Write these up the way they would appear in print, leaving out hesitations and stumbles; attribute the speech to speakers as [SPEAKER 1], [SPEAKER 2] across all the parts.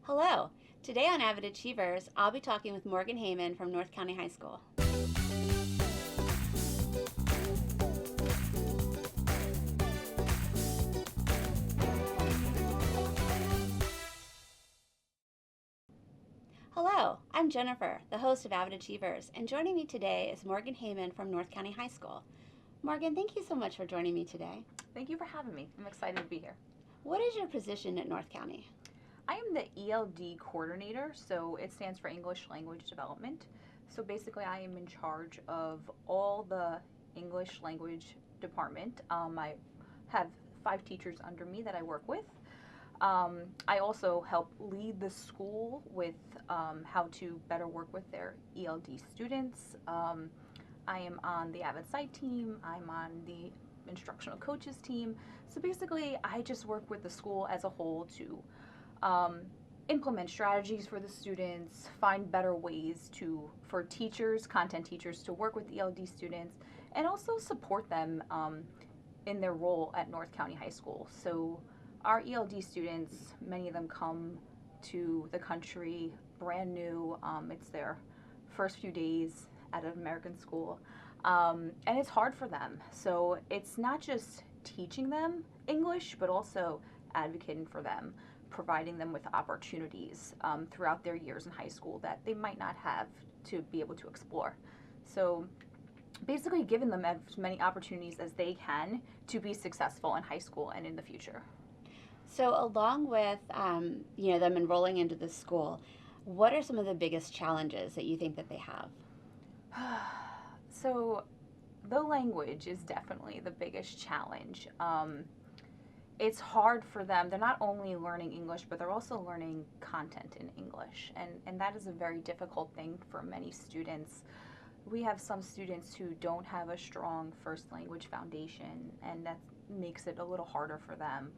[SPEAKER 1] Hello. Today on Avid Achievers, I'll be talking with Morgan Heyman from North County High School. Hello, I'm Jennifer, the host of Avid Achievers, and joining me today is Morgan Heyman from North County High School. Morgan, thank you so much for joining me today.
[SPEAKER 2] Thank you for having me. I'm excited to be here.
[SPEAKER 1] What is your position at North County?
[SPEAKER 2] I am the ELD coordinator, so it stands for English Language Development. So basically I am in charge of all the English language department. I have 5 teachers under me that I work with. I also help lead the school with how to better work with their ELD students. I am on the AVID site team. I'm on the instructional coaches team. So basically I just work with the school as a whole to implement strategies for the students, find better ways for teachers, content teachers, to work with ELD students, and also support them in their role at North County High School. So our ELD students, many of them come to the country brand new. It's their first few days at an American school, and it's hard for them. So it's not just teaching them English, but also advocating for them, providing them with opportunities throughout their years in high school that they might not have to be able to explore. So basically giving them as many opportunities as they can to be successful in high school and in the future.
[SPEAKER 1] So along with them enrolling into the school, what are some of the biggest challenges that you think that they have?
[SPEAKER 2] So the language is definitely the biggest challenge. It's hard for them. They're not only learning English, but they're also learning content in English. And that is a very difficult thing for many students. We have some students who don't have a strong first language foundation, and that makes it a little harder for them.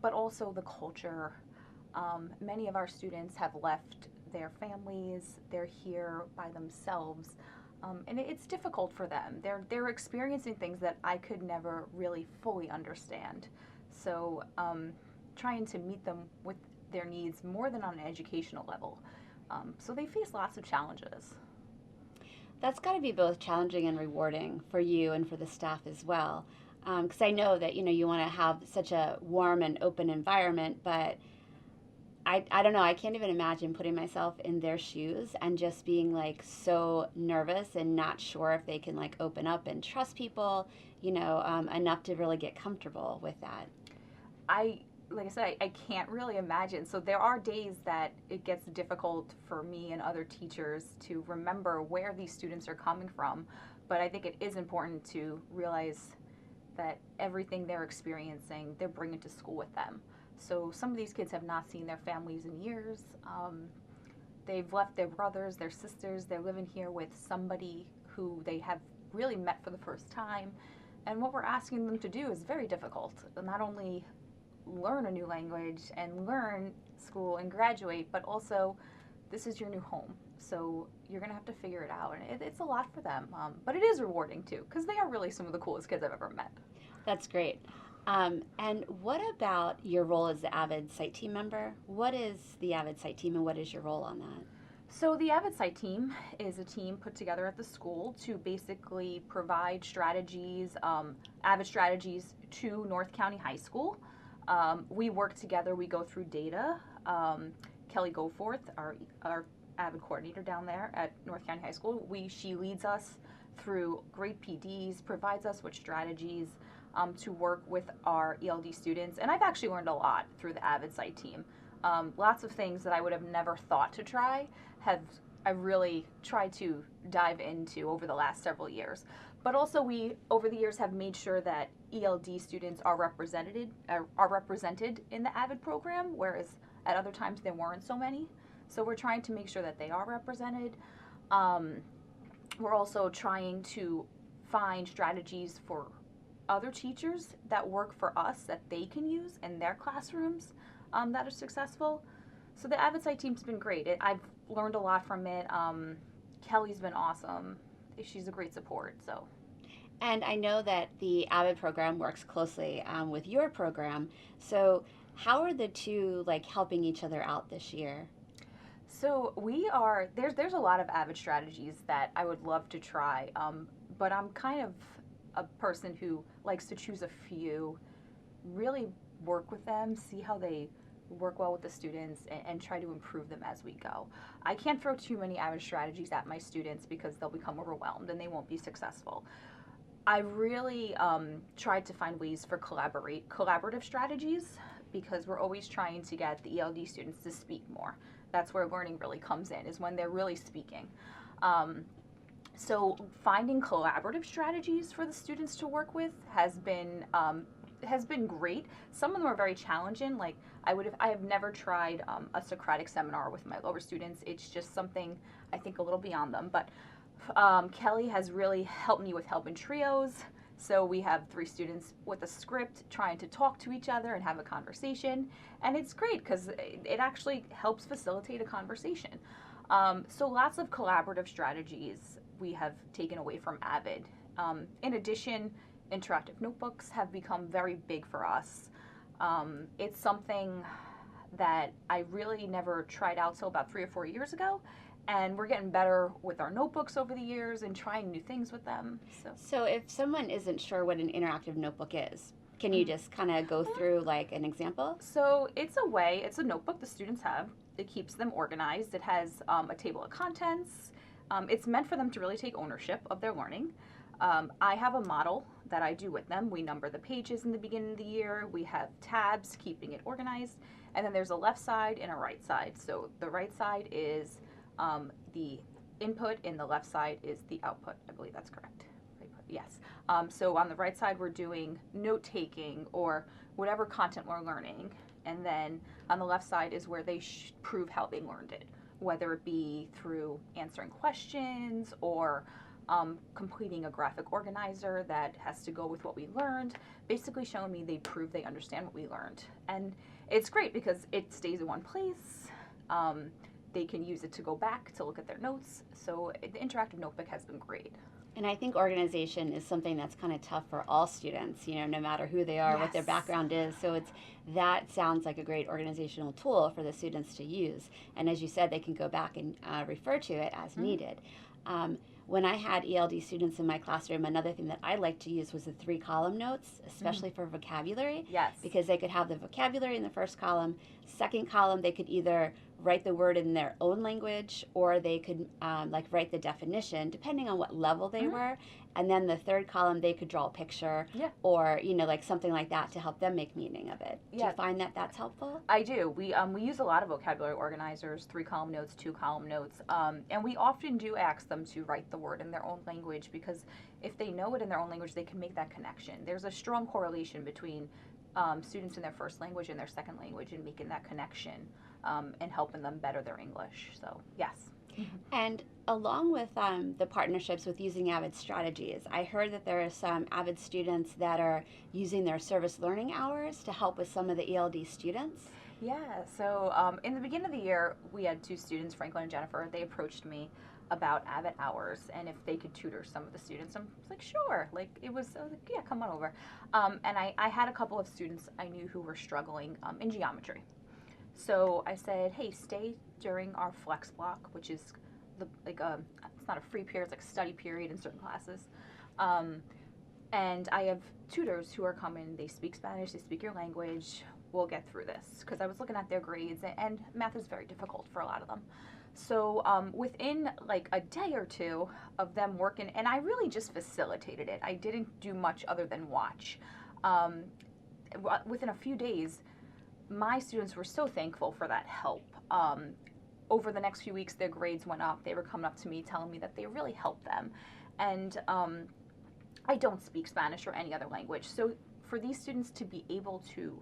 [SPEAKER 2] But also the culture. Many of our students have left their families. They're here by themselves. And it's difficult for them. They're experiencing things that I could never really fully understand. So trying to meet them with their needs more than on an educational level. So they face lots of challenges.
[SPEAKER 1] That's got to be both challenging and rewarding for you and for the staff as well. Because I know that you want to have such a warm and open environment, but I don't know, I can't even imagine putting myself in their shoes and just being like so nervous and not sure if they can like open up and trust people, enough to really get comfortable with that.
[SPEAKER 2] Like I said, I can't really imagine. So there are days that it gets difficult for me and other teachers to remember where these students are coming from. But I think it is important to realize that everything they're experiencing, they're bringing to school with them. So some of these kids have not seen their families in years. They've left their brothers, their sisters. They're living here with somebody who they have really met for the first time. And what we're asking them to do is very difficult. Not only learn a new language and learn school and graduate, but also this is your new home. So you're going to have to figure it out. And it's a lot for them. But it is rewarding too, because they are really some of the coolest kids I've ever met.
[SPEAKER 1] That's great. And what about your role as the AVID site team member? What is the AVID site team and what is your role on that?
[SPEAKER 2] So the AVID site team is a team put together at the school to basically provide strategies, AVID strategies to North County High School. We work together, we go through data. Kelly Goforth, our AVID coordinator down there at North County High School, she leads us through great PDs, provides us with strategies to work with our ELD students. And I've actually learned a lot through the AVID site team. Lots of things that I would have never thought to try I really tried to dive into over the last several years. But also we, over the years, have made sure that ELD students are represented in the AVID program, whereas at other times there weren't so many. So we're trying to make sure that they are represented. We're also trying to find strategies for other teachers that work for us that they can use in their classrooms that are successful. So the AVID site team's been great. I've learned a lot from it. Kelly's been awesome. She's a great support. So
[SPEAKER 1] And I know that the AVID program works closely with your program. So How are the two like helping each other out this year?
[SPEAKER 2] So there's a lot of AVID strategies that I would love to try, but I'm kind of a person who likes to choose a few, really work with them, see how they work well with the students, and try to improve them as we go. I can't throw too many AVID strategies at my students because they'll become overwhelmed and they won't be successful. I really tried to find ways for collaborative strategies because we're always trying to get the ELD students to speak more. That's where learning really comes in, is when they're really speaking. Um, so finding collaborative strategies for the students to work with has been great. Some of them are very challenging. Like I have never tried a Socratic seminar with my lower students. It's just something I think a little beyond them. But Kelly has really helped me with help in trios. So we have 3 students with a script trying to talk to each other and have a conversation. And it's great because it actually helps facilitate a conversation. So lots of collaborative strategies we have taken away from AVID. In addition, interactive notebooks have become very big for us. It's something that I really never tried out till about 3 or 4 years ago. And we're getting better with our notebooks over the years and trying new things with them.
[SPEAKER 1] So if someone isn't sure what an interactive notebook is, can you just kind of go through like an example?
[SPEAKER 2] So it's a notebook the students have. It keeps them organized. It has a table of contents. It's meant for them to really take ownership of their learning. I have a model that I do with them. We number the pages in the beginning of the year. We have tabs keeping it organized. And then there's a left side and a right side. So the right side is the input and the left side is the output. I believe that's correct. Yes. So on the right side, we're doing note taking or whatever content we're learning. And then on the left side is where they prove how they learned it, whether it be through answering questions or completing a graphic organizer that has to go with what we learned, basically showing me they prove they understand what we learned. And it's great because it stays in one place. They can use it to go back to look at their notes. So the interactive notebook has been great.
[SPEAKER 1] And I think organization is something that's kind of tough for all students, you know, no matter who they are, what their background is. So that sounds like a great organizational tool for the students to use. And as you said, they can go back and refer to it as needed. When I had ELD students in my classroom, another thing that I liked to use was the 3-column notes, especially for vocabulary.
[SPEAKER 2] Yes.
[SPEAKER 1] Because they could have the vocabulary in the first column. Second column, they could either write the word in their own language or they could like write the definition, depending on what level they were. And then the third column, they could draw a picture or, you know, like something like that to help them make meaning of it. Do you find that that's helpful?
[SPEAKER 2] I do. We use a lot of vocabulary organizers, 3-column notes, 2-column notes, and we often do ask them to write the word in their own language because if they know it in their own language, they can make that connection. There's a strong correlation between students in their first language and their second language and making that connection and helping them better their English. So, yes.
[SPEAKER 1] And along with the partnerships with using AVID strategies, I heard that there are some AVID students that are using their service learning hours to help with some of the ELD students.
[SPEAKER 2] Yeah, so in the beginning of the year, we had 2 students, Franklin and Jennifer. They approached me about AVID hours and if they could tutor some of the students. I'm like, sure. Like I was like, yeah, come on over. And I had a couple of students I knew who were struggling in geometry. So I said, hey, stay during our flex block, which is it's not a free period, it's like a study period in certain classes. And I have tutors who are coming, they speak Spanish, they speak your language, we'll get through this. Because I was looking at their grades, and math is very difficult for a lot of them. So within like a day or 2 of them working, and I really just facilitated it. I didn't do much other than watch. Within a few days, my students were so thankful for that help. Over the next few weeks, their grades went up. They were coming up to me telling me that they really helped them. And I don't speak Spanish or any other language. So for these students to be able to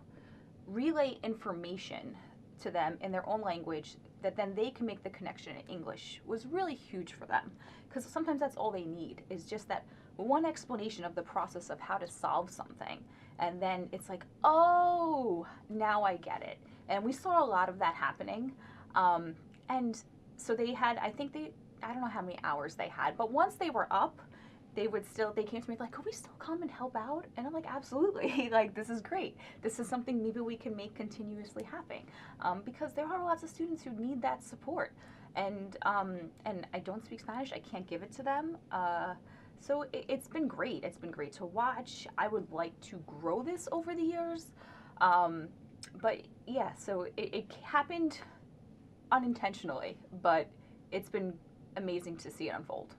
[SPEAKER 2] relay information to them in their own language that then they can make the connection in English was really huge for them. Because sometimes that's all they need is just that one explanation of the process of how to solve something. And then it's like, oh, now I get it. And we saw a lot of that happening. And so they had, I don't know how many hours they had, but once they were up, they came to me like, could we still come and help out? And I'm like, absolutely. Like, this is great. This is something maybe we can make continuously happening, because there are lots of students who need that support. And I don't speak Spanish. I can't give it to them. So it's been great. It's been great to watch. I would like to grow this over the years. But yeah, so it happened unintentionally, but it's been amazing to see it unfold.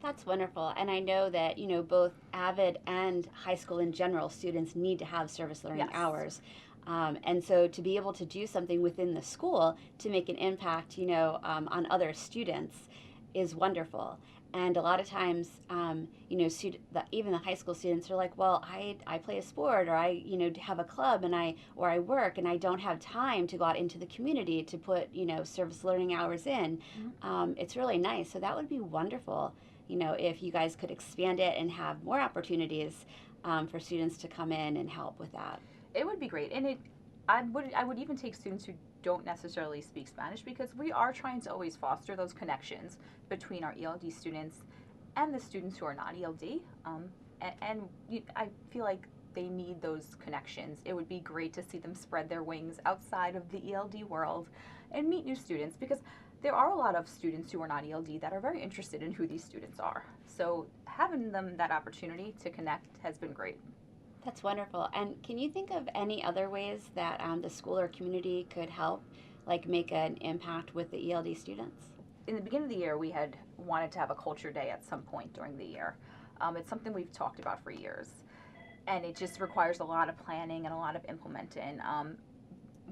[SPEAKER 1] That's wonderful. And I know that, both AVID and high school in general, students need to have service learning
[SPEAKER 2] Yes.
[SPEAKER 1] hours. And so to be able to do something within the school to make an impact, on other students is wonderful. And a lot of times, even the high school students are like, well, I play a sport, or I, have a club, and I work, and I don't have time to go out into the community to put, service learning hours in. It's really nice. So that would be wonderful, if you guys could expand it and have more opportunities for students to come in and help with that.
[SPEAKER 2] It would be great, and I would even take students who don't necessarily speak Spanish, because we are trying to always foster those connections between our ELD students and the students who are not ELD. I feel like they need those connections. It would be great to see them spread their wings outside of the ELD world and meet new students, because there are a lot of students who are not ELD that are very interested in who these students are. So having them that opportunity to connect has been great.
[SPEAKER 1] That's wonderful. And can you think of any other ways that the school or community could help, like make an impact with the ELD students?
[SPEAKER 2] In the beginning of the year, we had wanted to have a culture day at some point during the year. It's something we've talked about for years, and it just requires a lot of planning and a lot of implementing.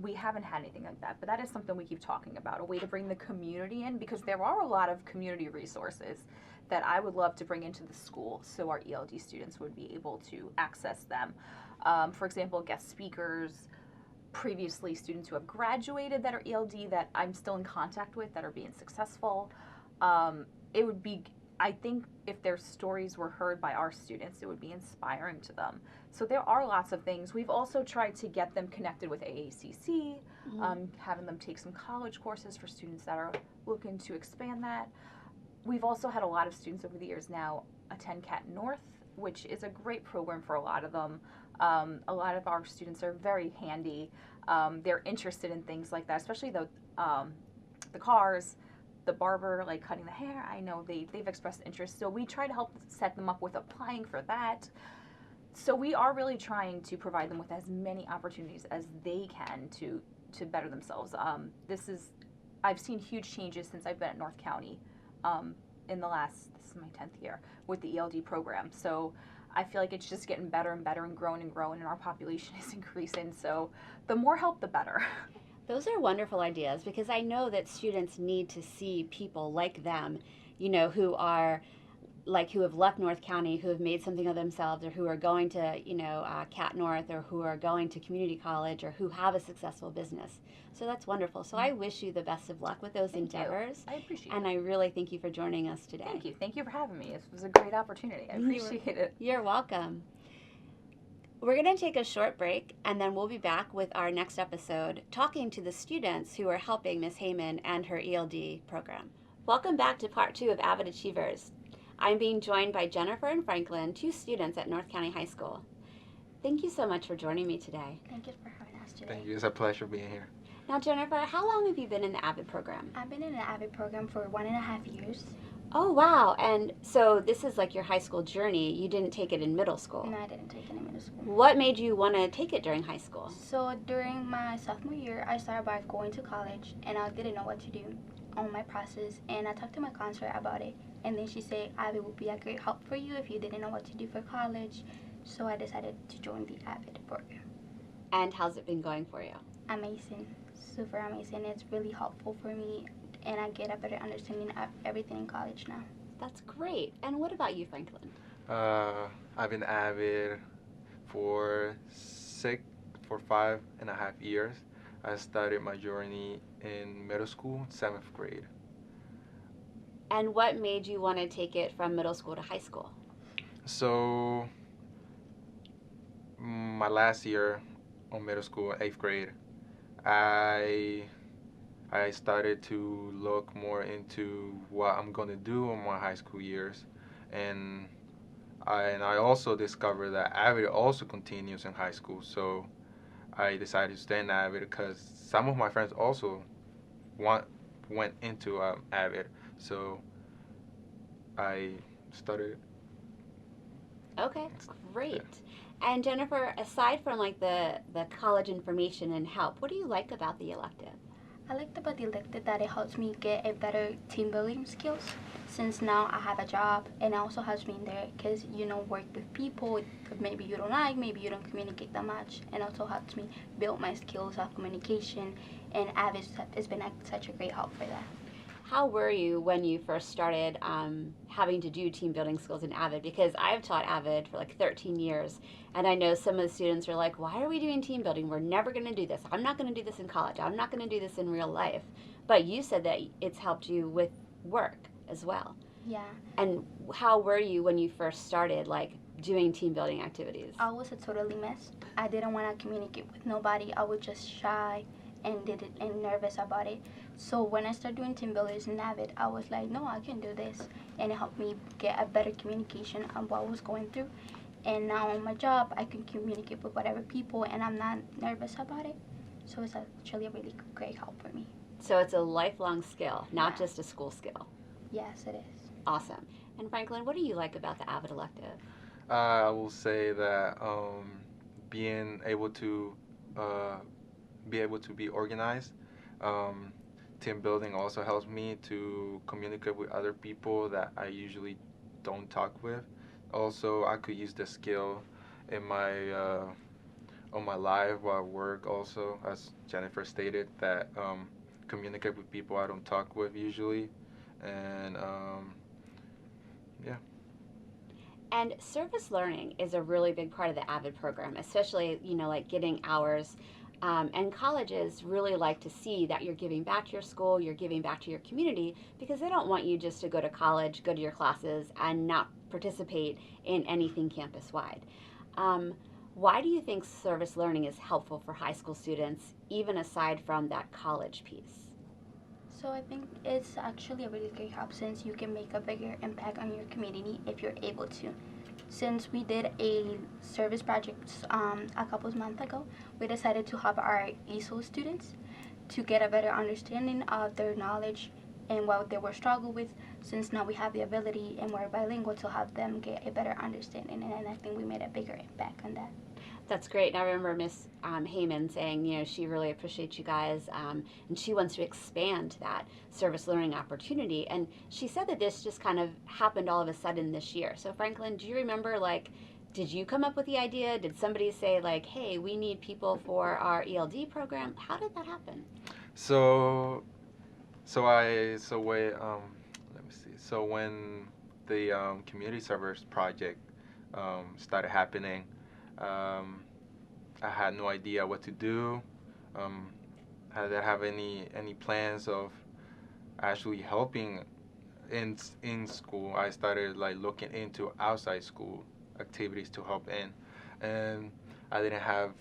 [SPEAKER 2] We haven't had anything like that, but that is something we keep talking about, a way to bring the community in, because there are a lot of community resources that I would love to bring into the school so our ELD students would be able to access them. For example, guest speakers, previously students who have graduated that are ELD that I'm still in contact with that are being successful. It would be, I think if their stories were heard by our students, it would be inspiring to them. So there are lots of things. We've also tried to get them connected with AACC, having them take some college courses for students that are looking to expand that. We've also had a lot of students over the years now attend CAT North, which is a great program for a lot of them. A lot of our students are very handy. They're interested in things like that, especially the cars, the barber, like cutting the hair. I know they've expressed interest, so we try to help set them up with applying for that. So we are really trying to provide them with as many opportunities as they can to better themselves. I've seen huge changes since I've been at North County this is my 10th year with the ELD program. So I feel like it's just getting better and better and growing, and our population is increasing. So the more help, the better.
[SPEAKER 1] Those are wonderful ideas, because I know that students need to see people like them, who have left North County, who have made something of themselves, or who are going to, CAT North, or who are going to community college, or who have a successful business. So that's wonderful. So I wish you the best of luck with those endeavors.
[SPEAKER 2] I appreciate it.
[SPEAKER 1] And I really thank you for joining us today.
[SPEAKER 2] Thank you. Thank you for having me. It was a great opportunity. I appreciate it.
[SPEAKER 1] You're welcome. We're going to take a short break, and then we'll be back with our next episode talking to the students who are helping Ms. Heyman and her ELD program. Welcome back to part 2 of AVID Achievers. I'm being joined by Jennifer and Franklin, 2 students at North County High School. Thank you so much for joining me today.
[SPEAKER 3] Thank you for having us today.
[SPEAKER 4] Thank you. It's a pleasure being here.
[SPEAKER 1] Now, Jennifer, how long have you been in the AVID program?
[SPEAKER 3] I've been in the AVID program for 1.5 years.
[SPEAKER 1] Oh, wow. And so this is like your high school journey. You didn't take it in middle school.
[SPEAKER 3] No, I didn't take it in middle school.
[SPEAKER 1] What made you want to take it during high school?
[SPEAKER 3] So during my sophomore year, I started by going to college, and I didn't know what to do on my process. And I talked to my counselor about it. And then she said, AVID would be a great help for you if you didn't know what to do for college. So I decided to join the AVID program.
[SPEAKER 1] And how's it been going for you?
[SPEAKER 3] Amazing. Super amazing. It's really helpful for me, and I get a better understanding of everything in college now.
[SPEAKER 1] That's great. And what about you, Franklin?
[SPEAKER 4] I've been AVID for 5.5 years. I started my journey in middle school, 7th grade.
[SPEAKER 1] And what made you want to take it from middle school to high school?
[SPEAKER 4] So, my last year on middle school, 8th grade, I started to look more into what I'm going to do in my high school years. And And I also discovered that AVID also continues in high school. So I decided to stay in AVID because some of my friends also want, went into AVID. So I started.
[SPEAKER 1] Okay, great. And Jennifer, aside from like the college information and help, what do you like about the elective?
[SPEAKER 3] I like about the elective that it helps me get a better team building skills since now I have a job, and it also helps me in there because work with people that maybe you don't like, maybe you don't communicate that much, and also helps me build my skills of communication, and Avis has been such a great help for that.
[SPEAKER 1] How were you when you first started having to do team building skills in AVID? Because I've taught AVID for like 13 years, and I know some of the students are like, why are we doing team building? We're never going to do this. I'm not going to do this in college. I'm not going to do this in real life. But you said that it's helped you with work as well.
[SPEAKER 3] Yeah.
[SPEAKER 1] And how were you when you first started, like, doing team building activities?
[SPEAKER 3] I was a totally mess. I didn't want to communicate with nobody. I was just shy and nervous about it. So when I started doing team builders in Avid, I was like, no, I can do this, and it helped me get a better communication on what I was going through. And now on my job, I can communicate with whatever people, and I'm not nervous about it. So it's actually a really great help for me.
[SPEAKER 1] So it's a lifelong skill, not
[SPEAKER 3] Yeah.
[SPEAKER 1] just a school skill.
[SPEAKER 3] Yes, it is.
[SPEAKER 1] Awesome. And Franklin, what do you like about the AVID elective?
[SPEAKER 4] I will say that being able to be organized. Um, Team building also helps me to communicate with other people that I usually don't talk with. Also, I could use the skill in my on my life while I work. Also, as Jennifer stated, that communicate with people I don't talk with usually, and yeah.
[SPEAKER 1] And service learning is a really big part of the AVID program, especially, like getting hours. And colleges really like to see that you're giving back to your school, you're giving back to your community, because they don't want you just to go to college, go to your classes, and not participate in anything campus wide. Um, why do you think service learning is helpful for high school students, even aside from that college piece?
[SPEAKER 3] So I think it's actually a really great help since you can make a bigger impact on your community if you're able to. Since we did a service project a couple of months ago, we decided to help our ESOL students to get a better understanding of their knowledge and what they were struggling with, since now we have the ability and we're bilingual to help them get a better understanding, and I think we made a bigger impact on that.
[SPEAKER 1] That's great. And I remember Miss Heyman saying, she really appreciates you guys, and she wants to expand that service learning opportunity. And she said that this just kind of happened all of a sudden this year. So Franklin, do you remember, like, did you come up with the idea? Did somebody say, like, hey, we need people for our ELD program? How did that happen?
[SPEAKER 4] So let me see. So when the community servers project started happening, I had no idea what to do. Um, I didn't have any plans of actually helping in school. I started like looking into outside school activities to help in, and I didn't have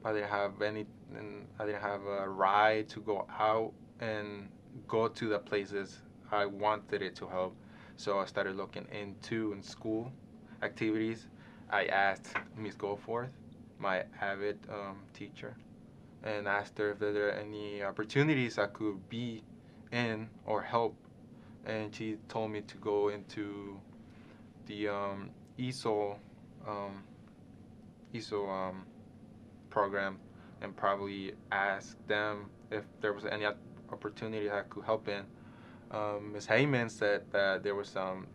[SPEAKER 4] I didn't have any and I didn't have a ride to go out and go to the places I wanted it to help. So I started looking into in school activities. I asked Miss Goforth, my AVID teacher, and asked her if there are any opportunities I could be in or help. And she told me to go into the ESOL um, ESOL program and probably ask them if there was any opportunity I could help in. Ms. Heyman said that there were some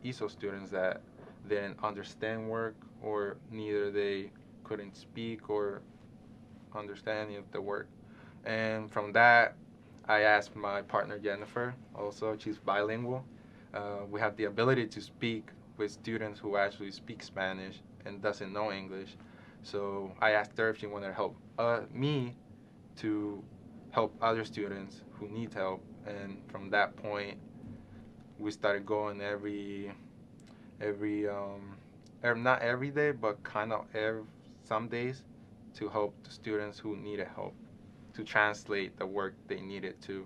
[SPEAKER 4] ESOL students that didn't understand work, or neither they couldn't speak or understand any of the work. And from that, I asked my partner Jennifer, also, she's bilingual. We have the ability to speak with students who actually speak Spanish and doesn't know English. So I asked her if she wanted to help me to help other students who need help. And from that point, we started going not every day, but kind of some days to help the students who needed help to translate the work they needed to.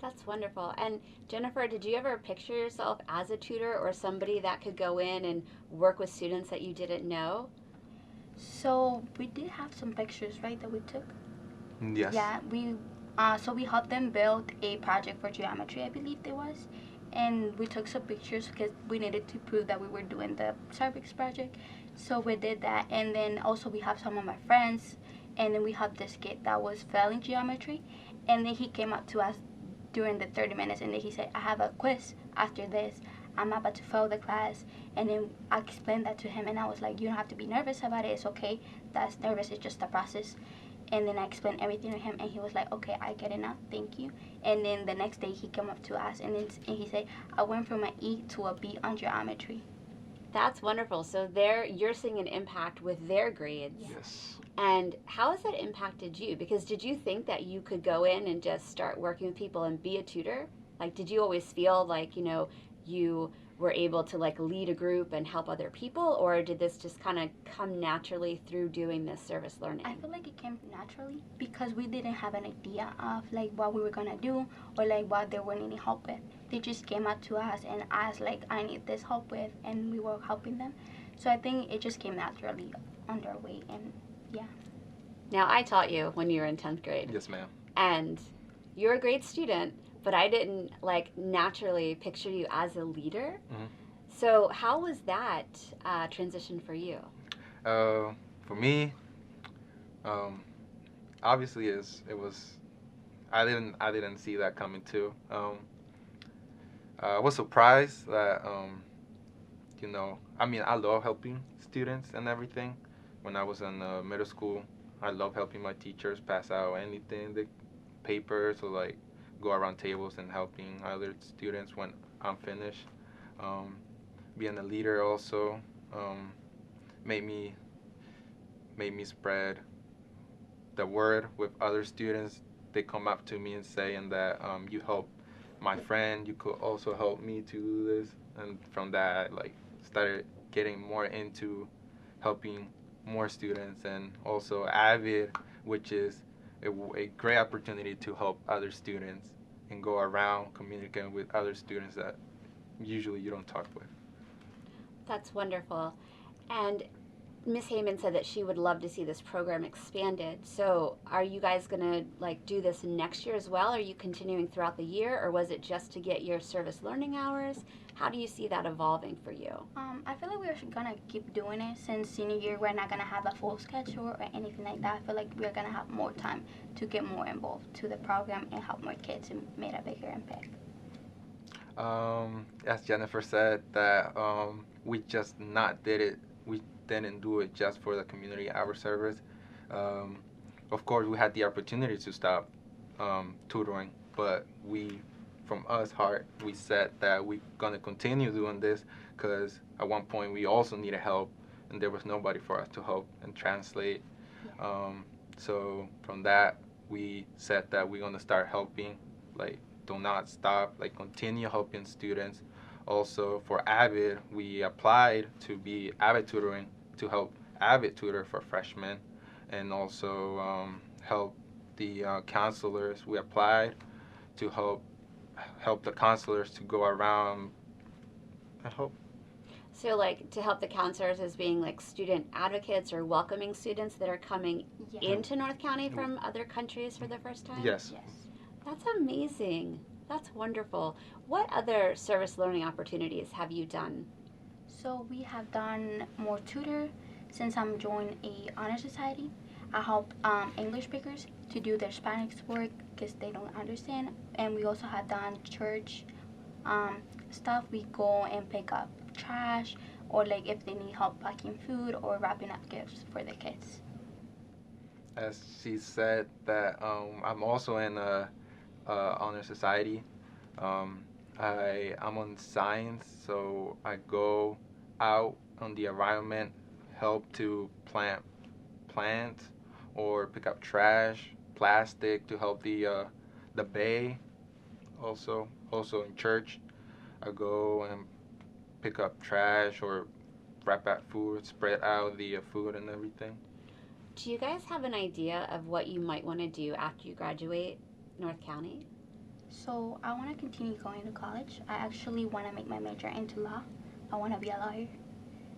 [SPEAKER 1] That's wonderful. And Jennifer, did you ever picture yourself as a tutor or somebody that could go in and work with students that you didn't know?
[SPEAKER 3] So we did have some pictures, right, that we took.
[SPEAKER 4] Yes.
[SPEAKER 3] Yeah, we helped them build a project for geometry, I believe it was, and we took some pictures because we needed to prove that we were doing the cervix project. So we did that, and then also we have some of my friends, and then we have this kid that was failing geometry, and then he came up to us during the 30 minutes, and then he said, "I have a quiz after this. I'm about to fail the class." And then I explained that to him, and I was like, "You don't have to be nervous about it. It's okay. That's nervous. It's just a process." And then I explained everything to him, and he was like, "Okay, I get it now. Thank you." And then the next day he came up to us, and he said, "I went from an E to a B on geometry."
[SPEAKER 1] That's wonderful. So there, you're seeing an impact with their grades.
[SPEAKER 4] Yes.
[SPEAKER 1] And how has that impacted you? Because did you think that you could go in and just start working with people and be a tutor? Like, did you always feel like, you were able to like lead a group and help other people? Or did this just kind of come naturally through doing this service learning?
[SPEAKER 3] I feel like it came naturally because we didn't have an idea of like what we were gonna do or like what they were needing help with. They just came up to us and asked like, "I need this help with," and we were helping them. So I think it just came naturally on their way, and yeah.
[SPEAKER 1] Now, I taught you when you were in 10th grade.
[SPEAKER 4] Yes, ma'am.
[SPEAKER 1] And you're a great student, but I didn't like naturally picture you as a leader.
[SPEAKER 4] Mhm.
[SPEAKER 1] So how was that transition for you?
[SPEAKER 4] For me, obviously, it was. I didn't see that coming too. I was surprised that I mean, I love helping students and everything. When I was in middle school, I love helping my teachers pass out anything, the papers, or like go around tables and helping other students when I'm finished. Um, Being a leader also made me spread the word with other students. They come up to me and saying that you help my friend, you could also help me to do this, and from that I like started getting more into helping more students, and also AVID, which is a great opportunity to help other students and go around communicating with other students that usually you don't talk with.
[SPEAKER 1] That's wonderful. And Miss Heyman said that she would love to see this program expanded. So are you guys going to like do this next year as well? Are you continuing throughout the year, or was it just to get your service learning hours? How do you see that evolving for you?
[SPEAKER 3] I feel like we're gonna keep doing it since senior year. We're not gonna have a full schedule or anything like that. I feel like we're gonna have more time to get more involved to the program and help more kids and make a bigger impact.
[SPEAKER 4] As Jennifer said, that we just not did it. We didn't do it just for the community hour service. Um, of course, we had the opportunity to stop tutoring, but from us heart, we said that we're gonna continue doing this because at one point we also needed help, and there was nobody for us to help and translate. So from that, we said that we're gonna start helping, like do not stop, like continue helping students. Also for AVID, we applied to be AVID tutoring to help AVID tutor for freshmen, and also help the counselors. We applied to help the counselors to go around and help.
[SPEAKER 1] So like to help the counselors as being like student advocates or welcoming students that are coming into North County from other countries for the first time?
[SPEAKER 4] Yes.
[SPEAKER 1] That's amazing. That's wonderful. What other service learning opportunities have you done?
[SPEAKER 3] So we have done more tutor since I'm joined a honor society. I help English speakers to do their Spanish work because they don't understand, and we also have done church stuff. We go and pick up trash, or like if they need help packing food or wrapping up gifts for the kids.
[SPEAKER 4] As she said, that I'm also in a honor society. I'm on science, so I go out on the environment, help to plant plants or pick up trash, plastic to help the bay. Also in church, I go and pick up trash or wrap up food, spread out the food and everything.
[SPEAKER 1] Do you guys have an idea of what you might want to do after you graduate North County?
[SPEAKER 3] So I want to continue going to college. I actually want to make my major into law. I want to be a lawyer.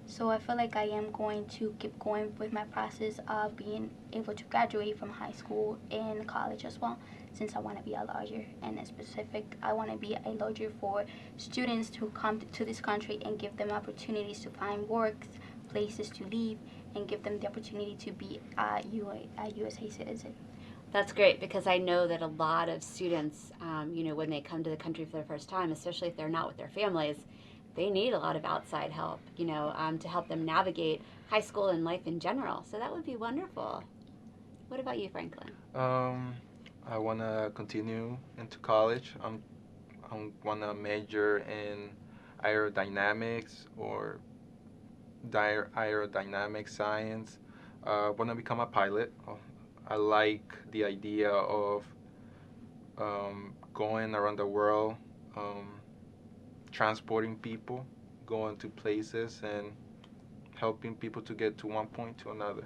[SPEAKER 3] So I feel like I am going to keep going with my process of being able to graduate from high school and college as well, since I want to be a lawyer. And in specific, I want to be a lawyer for students to come to this country and give them opportunities to find work, places to live, and give them the opportunity to be a USA citizen.
[SPEAKER 1] That's great, because I know that a lot of students, when they come to the country for the first time, especially if they're not with their families, they need a lot of outside help, to help them navigate high school and life in general. So that would be wonderful. What about you, Franklin?
[SPEAKER 4] I want to continue into college. I want to major in aerodynamics or aerodynamic science. I want to become a pilot. I like the idea of going around the world, transporting people, going to places, and helping people to get to one point to another.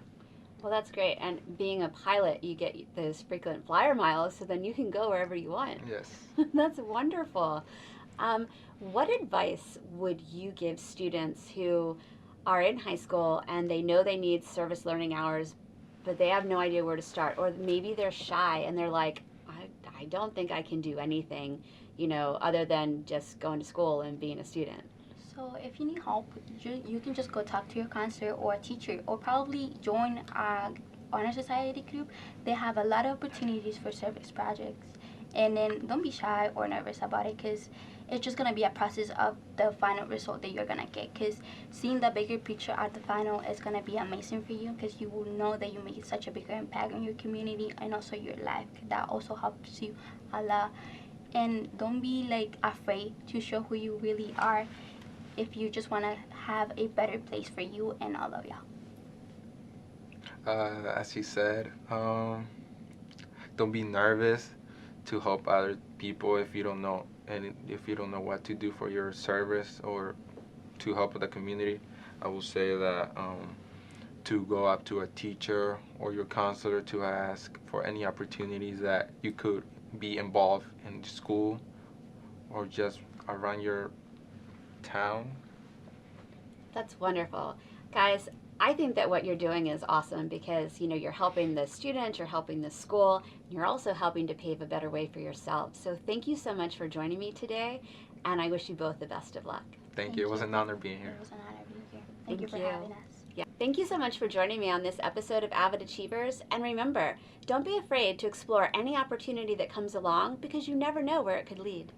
[SPEAKER 1] Well, that's great. And being a pilot, you get those frequent flyer miles, so then you can go wherever you want.
[SPEAKER 4] Yes.
[SPEAKER 1] That's wonderful. What advice would you give students who are in high school and they know they need service learning hours, but they have no idea where to start? Or maybe they're shy and they're like, I don't think I can do anything, other than just going to school and being a student.
[SPEAKER 3] So if you need help, you can just go talk to your counselor or a teacher, or probably join a honor society group. They have a lot of opportunities for service projects. And then don't be shy or nervous about it, because it's just going to be a process of the final result that you're going to get. Because seeing the bigger picture at the final is going to be amazing for you, because you will know that you made such a bigger impact on your community and also your life. That also helps you a lot. And don't be afraid to show who you really are, if you just want to have a better place for you and all of y'all.
[SPEAKER 4] As he said, don't be nervous to help other people if you don't know what to do for your service or to help the community. I will say that to go up to a teacher or your counselor to ask for any opportunities that you could be involved in school or just around your town.
[SPEAKER 1] That's wonderful. Guys, I think that what you're doing is awesome, because you're helping the students, you're helping the school, and you're also helping to pave a better way for yourself. So thank you so much for joining me today, and I wish you both the best of luck.
[SPEAKER 4] Thank you. It was an honor being here.
[SPEAKER 3] It was an honor being here. Thank you for
[SPEAKER 1] you.
[SPEAKER 3] having us.
[SPEAKER 1] Yeah. Thank you so much for joining me on this episode of AVID Achievers. And remember, don't be afraid to explore any opportunity that comes along, because you never know where it could lead.